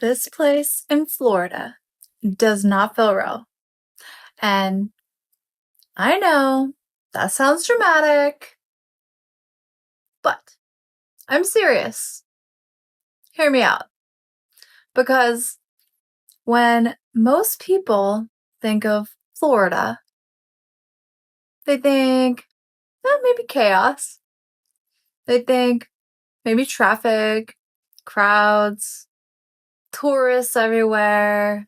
This place in Florida does not feel real. And I know that sounds dramatic, but I'm serious. Hear me out. Because when most people think of Florida, they think maybe chaos. They think maybe traffic, crowds, tourists everywhere.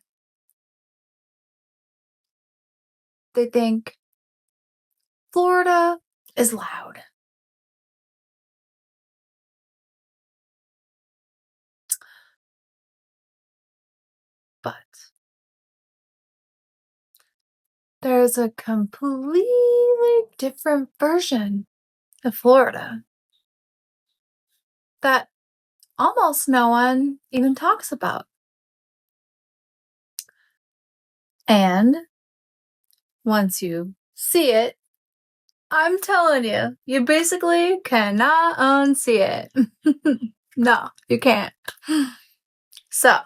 They think Florida is loud. But there's a completely different version of Florida that almost no one even talks about. And once you see it, I'm telling you, you basically cannot unsee it. No, you can't. So,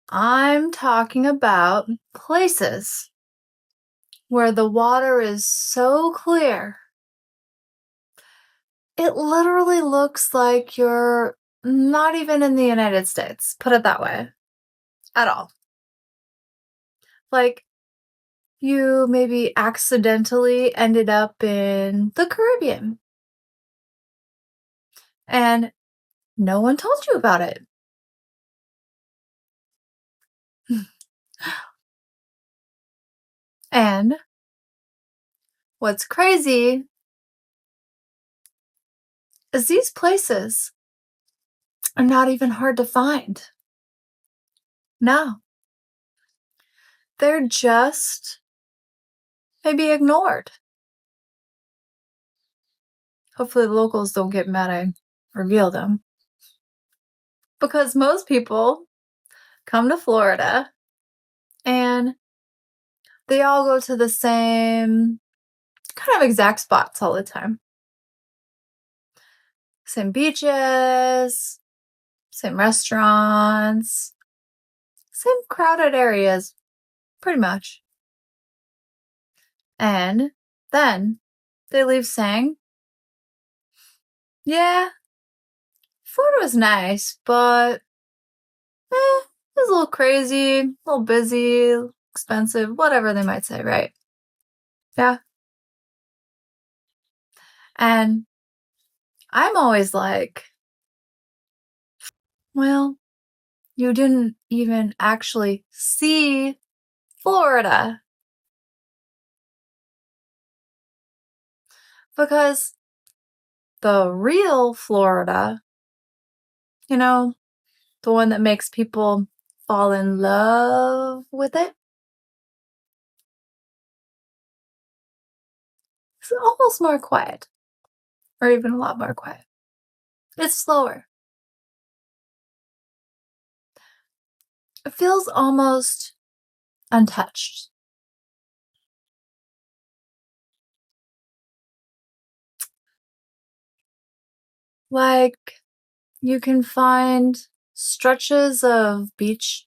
I'm talking about places where the water is so clear, it literally looks like you're not even in the United States, put it that way, at all. Like, you maybe accidentally ended up in the Caribbean. And no one told you about it. And what's crazy is these places are not even hard to find. No. They're just maybe ignored. Hopefully the locals don't get mad I reveal them. Because most people come to Florida and they all go to the same kind of exact spots all the time. Same beaches, same restaurants, same crowded areas, pretty much. And then they leave saying, yeah, Florida was nice, but it was a little crazy, a little busy, expensive, whatever they might say, right? Yeah. And I'm always like, well, you didn't even actually see Florida. Because the real Florida, you know, the one that makes people fall in love with it, it's almost more quiet, or even a lot more quiet. It's slower. It feels almost untouched. Like, you can find stretches of beach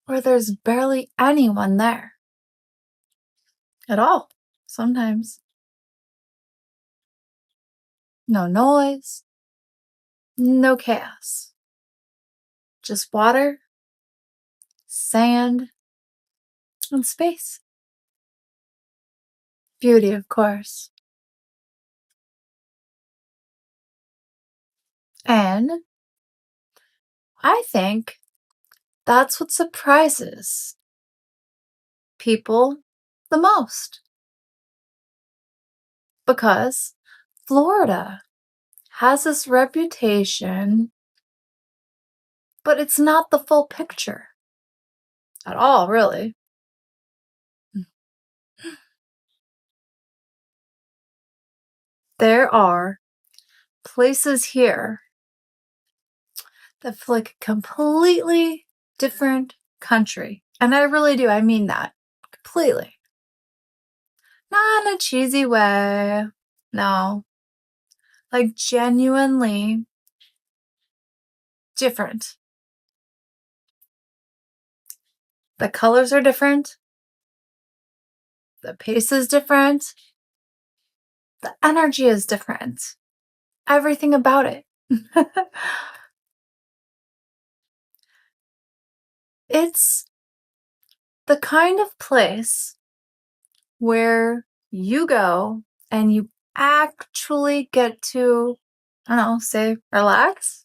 where there's barely anyone there. At all, sometimes. No noise, no chaos. Just water, sand, and space. Beauty, of course. And I think that's what surprises people the most. Because Florida has this reputation, but it's not the full picture at all, really. There are places here that feel like a completely different country. And I really do. I mean that completely. Not in a cheesy way. No. Like, genuinely different. The colors are different. The pace is different. The energy is different. Everything about it. It's the kind of place where you go and you actually get to, I don't know, say relax.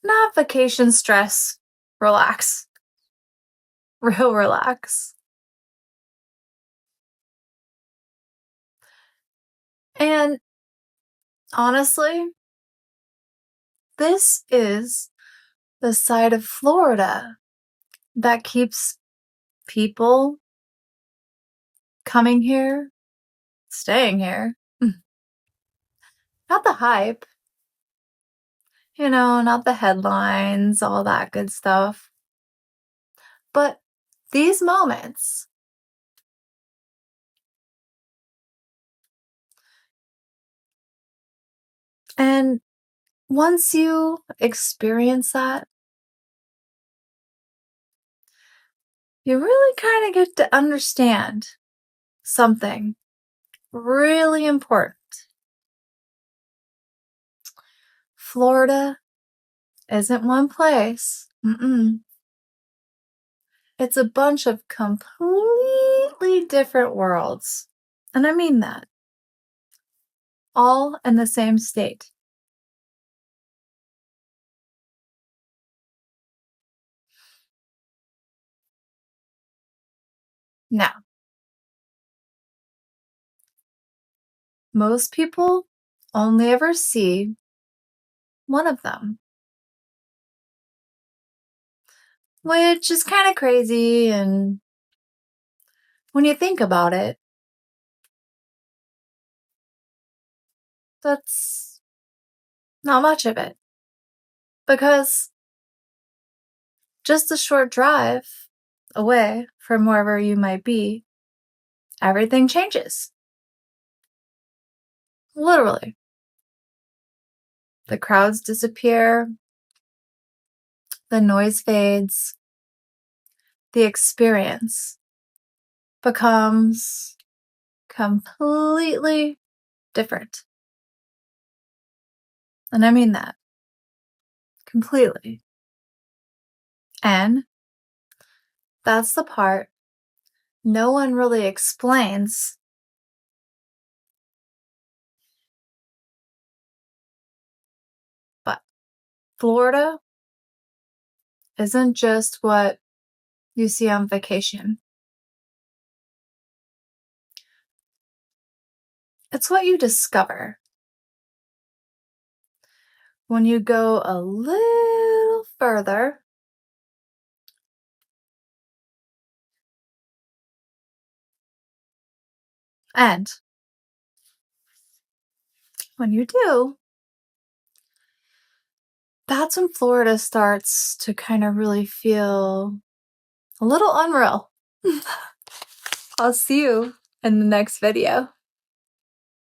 Not vacation stress. Relax. Real relax. And honestly, this is the side of Florida that keeps people coming here, staying here. Not the hype, not the headlines, all that good stuff. But these moments. And once you experience that, you really kind of get to understand something really important. Florida isn't one place. It's a bunch of completely different worlds. And I mean that. All in the same state. Now, most people only ever see one of them, which is kind of crazy. And when you think about it, that's not much of it. Because just a short drive away from wherever you might be, everything changes. Literally. The crowds disappear, the noise fades, the experience becomes completely different. And I mean that. Completely. And that's the part no one really explains. But Florida isn't just what you see on vacation. It's what you discover when you go a little further and when you do, that's when Florida starts to kind of really feel a little unreal. I'll see you in the next video.